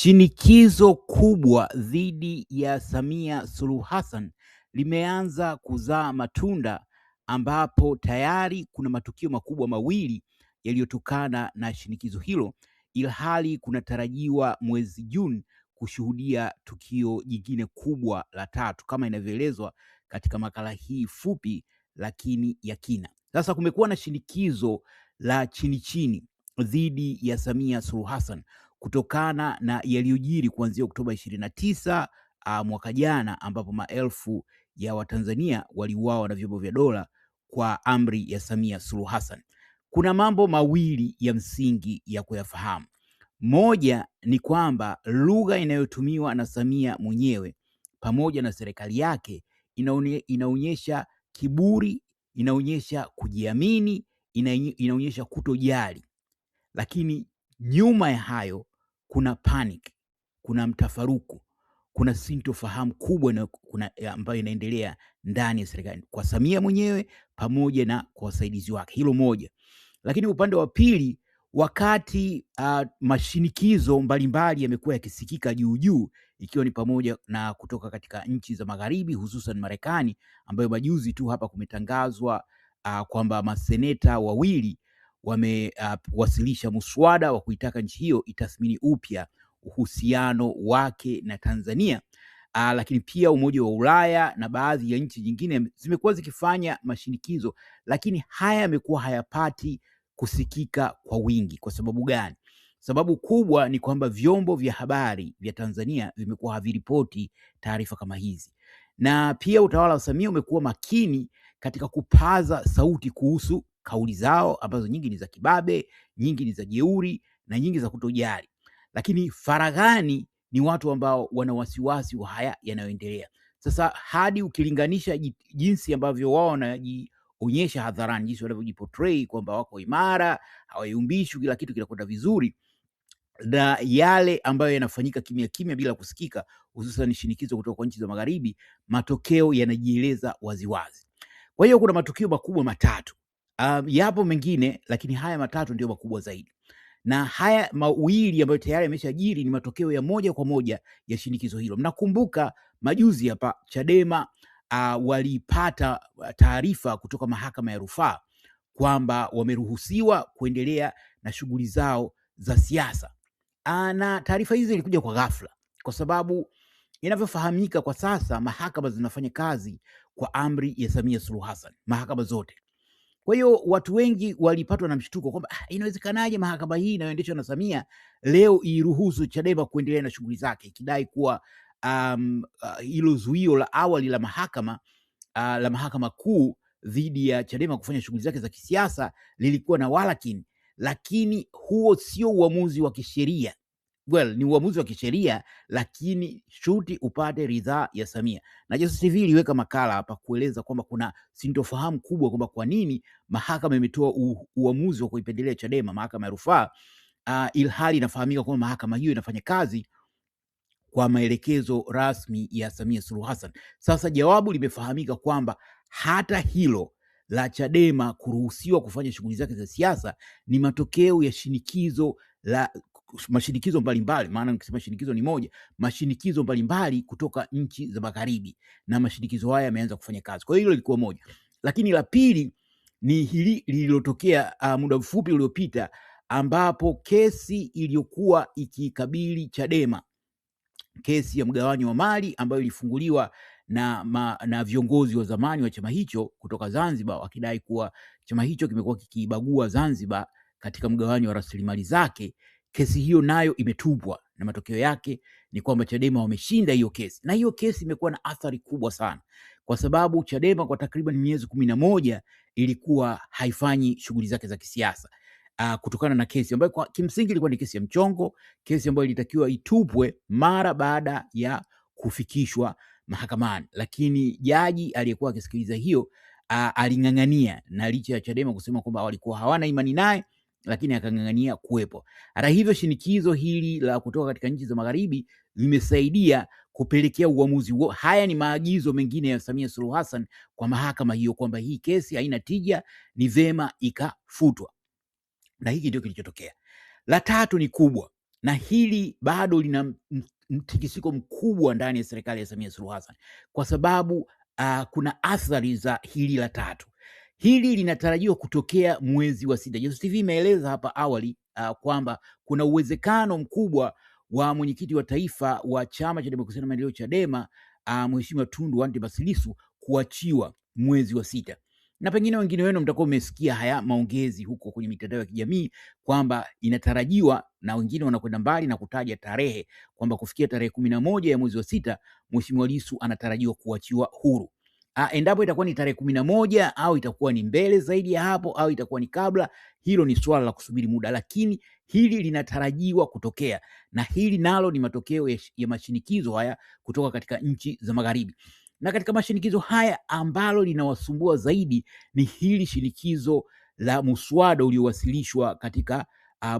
Shinikizo kubwa dhidi ya Samia Suluhu Hassan limeanza kuzaa matunda ambapo tayari kuna matukio makubwa mawili yaliyotokana na shinikizo hilo, ilhali kunatarajiwa mwezi Juni kushuhudia tukio jingine kubwa la tatu kama inavyoelezwa katika makala hii fupi lakini ya kina. Sasa kumekuwa na shinikizo la chini chini dhidi ya Samia Suluhu Hassan kutokana na yaliyojiri kuanzia Oktoba 29 mwaka jana, ambapo maelfu ya Watanzania waliuawa na vyombo vya dola kwa amri ya Samia Suluhu Hassan. Kuna mambo mawili ya msingi ya kuyafahamu. Moja ni kwamba lugha inayotumiwa na Samia mwenyewe pamoja na serikali yake inaonyesha kiburi, inaonyesha kujiamini, inaonyesha kutojali, lakini nyuma ya hayo kuna panic, kuna mtafaruku, kuna sintofahamu kubwa ambayo inaendelea ndani ya serikali kwa Samia mwenyewe pamoja na kwa wasaidizi wake. Hilo moja. Lakini upande wa pili, wakati mashinikizo mbalimbali yamekuwa yakisikika juu juu, ikiwa ni pamoja na kutoka katika nchi za magharibi, hususan Marekani, ambayo majuzi tu hapa kumetangazwa kwamba maseneta wawili wamewasilisha muswada wa kuitaka nchi hiyo itathmini upya uhusiano wake na Tanzania. Lakini pia Umoja wa Ulaya na baadhi ya nchi nyingine zimekuwa zikifanya mashinikizo, lakini haya yamekuwa hayapati kusikika kwa wingi. Kwa sababu gani? Sababu kubwa ni kwamba vyombo vya habari vya Tanzania vimekuwa haviripoti taarifa kama hizi, na pia utawala wa Samia umekuwa makini katika kupaza sauti kuhusu kauli zao ambazo nyingi ni za kibabe, nyingi ni za jeuri na nyingi za kutojali, lakini faraghani ni watu ambao wana wasiwasi wa haya yanayoendelea. Sasa hadi ukilinganisha jinsi ambavyo wao wanajionyesha hadharani, jinsi wanavyojiportray kwamba wako imara, hawayumbishwi, kila kitu kinakwenda vizuri, na yale ambayo yanafanyika kimya kimya bila kusikika, hususan shinikizo kutoka kwa nchi za magharibi, matokeo yanajieleza waziwazi. Kwa hiyo kuna matukio makubwa matatu. Yapo mengine, lakini haya matatu ndio makubwa zaidi, na haya mawili ambayo tayari yameshajiri ni matokeo ya moja kwa moja ya shinikizo hilo. Mnakumbuka majuzi hapa Chadema walipata taarifa kutoka mahakama ya rufaa kwamba wameruhusiwa kuendelea na shughuli zao za siasa, na taarifa hizi zilikuja kwa ghafla, kwa sababu inavyofahamika kwa sasa mahakama zinafanya kazi kwa amri ya Samia Suluhu Hassan, mahakama zote. Kwa hiyo watu wengi walipatwa na mshtuko kwamba inawezekanaje mahakama hii inayoendeshwa na Samia leo iruhusu Chadema kuendelea na shughuli zake, ikidai kuwa hilo zuio la awali la mahakama kuu dhidi ya Chadema kufanya shughuli zake za kisiasa lilikuwa na walakini, lakini huo sio uamuzi wa kisheria. Ni uamuzi wa kisheria, lakini shuti upate ridhaa ya Samia. Na Jasusi TV iliweka makala hapa kueleza kwamba kuna sintofahamu kubwa kwamba kwa nini mahakama imetoa uamuzi wa kuipendelea Chadema, mahakama ya rufaa, ilhali inafahamika kwamba mahakama hiyo inafanya kazi kwa maelekezo rasmi ya Samia Suluhu Hassan. Sasa jawabu limefahamika kwamba hata hilo la Chadema kuruhusiwa kufanya shughuli zake za siasa ni matokeo ya mashinikizo mbalimbali. Maana nikisema shinikizo ni moja, mashinikizo mbalimbali kutoka nchi za magharibi, na mashinikizo haya yameanza kufanya kazi. Kwa hiyo hilo lilikuwa moja, lakini la pili ni hili lililotokea muda mfupi uliopita, ambapo kesi iliyokuwa ikikabili Chadema, kesi ya mgawanyo wa mali ambayo ilifunguliwa na viongozi wa zamani wa chama hicho kutoka Zanzibar, wakidai kuwa chama hicho kimekuwa kikibagua Zanzibar katika mgawanyo wa rasilimali zake. Kesi hiyo nayo imetupwa, na matokeo yake ni kwamba Chadema wameshinda hiyo kesi, na hiyo kesi imekuwa na athari kubwa sana, kwa sababu Chadema kwa takriban miezi 11 ilikuwa haifanyi shughuli zake za kisiasa kutokana na kesi ambayo kwa kimsingi ilikuwa ni kesi ya mchongo, kesi ambayo ilitakiwa itupwe mara baada ya kufikishwa mahakamani. Lakini jaji aliyekuwa akisikiliza hiyo aling'ang'ania, na licha ya Chadema kusema kwamba walikuwa hawana imani naye, lakini akang'ang'ania kuwepo. Hata hivyo, shinikizo hili la kutoka katika nchi za magharibi limesaidia kupelekea uamuzi huo. Haya ni maagizo mengine ya Samia Suluhu Hassan kwa mahakama hiyo kwamba hii kesi haina tija, ni vema ikafutwa, na hiki ndio kilichotokea. La tatu ni kubwa. na hili bado lina mtikisiko mkubwa ndani ya serikali ya Samia Suluhu Hassan kwa sababu kuna athari za hili la tatu. Hili linatarajiwa kutokea mwezi wa sita. Jasusi TV imeeleza hapa awali kwamba kuna uwezekano mkubwa wa mwenyekiti wa taifa wa Chama cha Demokrasia na Maendeleo Chadema, Mheshimiwa Tundu Antipas Lissu kuachiwa mwezi wa sita, na pengine wengine wenu mtakuwa umesikia haya maongezi huko kwenye mitandao ya kijamii kwamba inatarajiwa, na wengine wanakwenda mbali na kutaja tarehe kwamba kufikia tarehe 11 ya mwezi wa sita Mheshimiwa Lissu anatarajiwa kuachiwa huru. Endapo itakuwa ni tarehe 11 au itakuwa ni mbele zaidi ya hapo au itakuwa ni kabla, hilo ni swala la kusubiri muda, lakini hili linatarajiwa kutokea, na hili nalo ni matokeo ya mashinikizo haya kutoka katika nchi za magharibi. Na katika mashinikizo haya ambalo linawasumbua zaidi ni hili shinikizo la muswada uliowasilishwa katika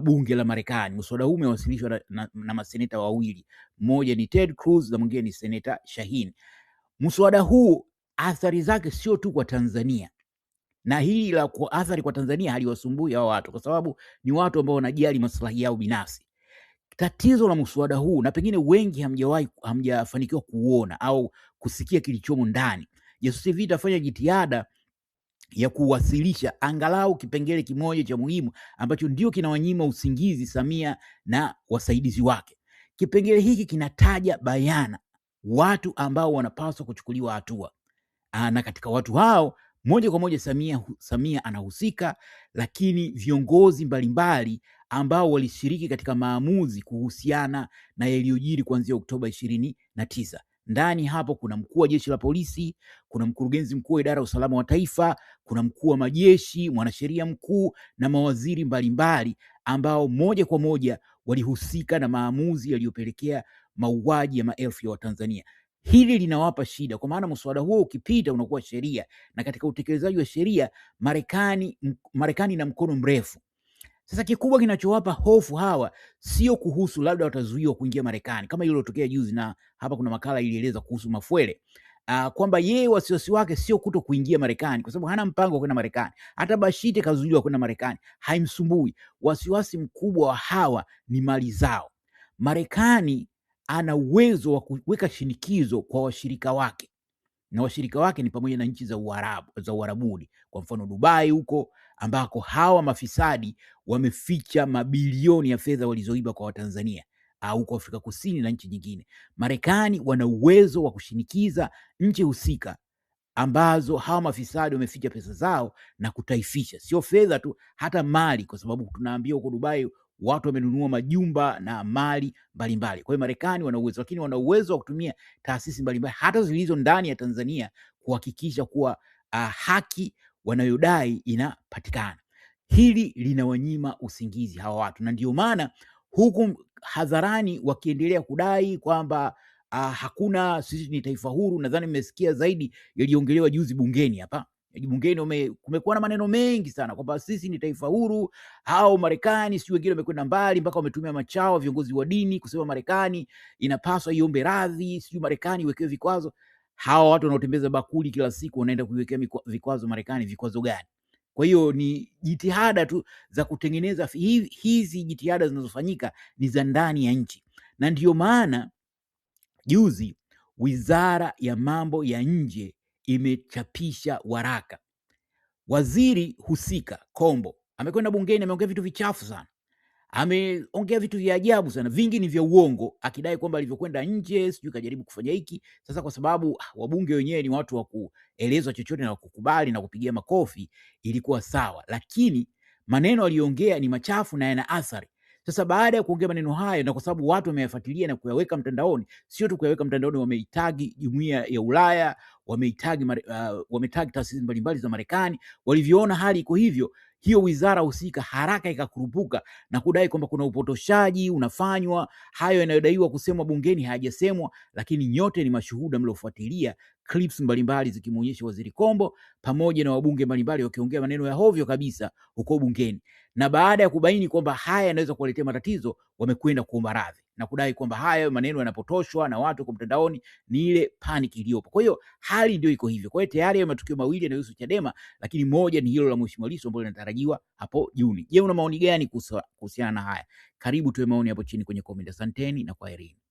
bunge la Marekani. Muswada huu umewasilishwa na maseneta wawili, mmoja ni Ted Cruz na mwingine ni seneta Shaheen. Muswada huu athari zake sio tu kwa Tanzania, na hili la athari kwa Tanzania haliwasumbui hao watu kwa sababu ni watu ambao wanajali maslahi yao binafsi. Tatizo la muswada huu, na pengine wengi hamjafanikiwa kuona au kusikia kilichomo ndani, Jasusi TV itafanya jitihada ya kuwasilisha angalau kipengele kimoja cha muhimu ambacho ndio kinawanyima usingizi Samia na wasaidizi wake. Kipengele hiki kinataja bayana watu ambao wanapaswa kuchukuliwa hatua, na katika watu hao moja kwa moja Samia anahusika, lakini viongozi mbalimbali ambao walishiriki katika maamuzi kuhusiana na yaliyojiri kuanzia Oktoba 29. Ndani hapo kuna mkuu wa jeshi la polisi, kuna mkurugenzi mkuu wa idara ya usalama wa taifa, kuna mkuu wa majeshi, mwanasheria mkuu na mawaziri mbalimbali ambao moja kwa moja walihusika na maamuzi yaliyopelekea mauaji ya maelfu ya Watanzania. Hili linawapa shida kwa maana mswada huo ukipita unakuwa sheria, na katika utekelezaji wa sheria Marekani ina mkono mrefu. Sasa kikubwa kinachowapa hofu hawa sio kuhusu labda watazuiwa kuingia Marekani kama iliyotokea juzi, na hapa kuna makala ilieleza kuhusu Mafwele kwamba yeye wasiwasi wake sio kuto kuingia Marekani kwa sababu hana mpango wa kwenda Marekani. Hata Bashite kazuiwa kwenda Marekani, haimsumbui. Wasiwasi mkubwa wa hawa ni mali zao. Marekani ana uwezo wa kuweka shinikizo kwa washirika wake, na washirika wake ni pamoja na nchi za Uarabuni, kwa mfano Dubai huko ambako hawa mafisadi wameficha mabilioni ya fedha walizoiba kwa Watanzania, huko Afrika Kusini na nchi nyingine. Marekani wana uwezo wa kushinikiza nchi husika ambazo hawa mafisadi wameficha pesa zao na kutaifisha, sio fedha tu, hata mali, kwa sababu tunaambia huko Dubai watu wamenunua majumba na mali mbalimbali. Kwa hiyo Marekani wana uwezo, lakini wana uwezo wa kutumia taasisi mbalimbali hata zilizo ndani ya Tanzania kuhakikisha kuwa haki wanayodai inapatikana. Hili linawanyima usingizi hawa watu, na ndio maana huku hadharani wakiendelea kudai kwamba hakuna, sisi ni taifa huru. Nadhani mmesikia zaidi yaliongelewa juzi bungeni hapa. Bungeni kumekuwa na maneno mengi sana kwamba sisi ni taifa huru, au Marekani sio. Wengine wamekwenda mbali mpaka wametumia machawa viongozi wa dini kusema Marekani inapaswa iombe radhi, sio Marekani iwekewe vikwazo. Hawa watu wanaotembeza bakuli kila siku wanaenda kuiwekea vikwazo Marekani. Vikwazo gani? Kwa hiyo ni jitihada tu za kutengeneza. Hizi jitihada zinazofanyika ni za ndani ya nchi, na ndio maana juzi Wizara ya Mambo ya Nje imechapisha waraka. Waziri husika Kombo amekwenda bungeni, ameongea vitu vichafu sana, ameongea vitu vya ajabu sana, vingi ni vya uongo, akidai kwamba alivyokwenda nje sijui kajaribu kufanya hiki. Sasa kwa sababu wabunge wenyewe ni watu wa kuelezwa chochote na kukubali na kupigia makofi, ilikuwa sawa, lakini maneno aliyoongea ni machafu na yana athari. Sasa baada ya kuongea maneno hayo, na kwa sababu watu wameyafuatilia na kuyaweka mtandaoni, sio tu kuyaweka mtandaoni, wameitagi Jumuiya ya Ulaya, wameitagi taasisi mbalimbali za Marekani. Walivyoona hali iko hivyo, hiyo wizara husika haraka ikakurupuka na kudai kwamba kuna upotoshaji unafanywa. Hayo yanayodaiwa kusemwa bungeni hayajasemwa, lakini nyote ni mashuhuda mliofuatilia clips mbalimbali zikimuonyesha Waziri Kombo pamoja na wabunge mbalimbali wakiongea maneno ya hovyo kabisa huko bungeni. Na baada ya kubaini kwamba haya yanaweza kuwaletea matatizo, wamekwenda kuomba radhi. na kudai kwamba hayo maneno yanapotoshwa na watu kwa mtandaoni, ni ile panic iliyopo. Kwa hiyo hali ndio iko hivyo. Kwa hiyo tayari hayo matukio mawili yanayohusu Chadema, lakini moja ni hilo la Mheshimiwa Lissu ambalo linatarajiwa hapo Juni. Je, una maoni gani kuhusiana na haya? Karibu tuwe maoni hapo chini kwenye comment. Asanteni na kwaherini.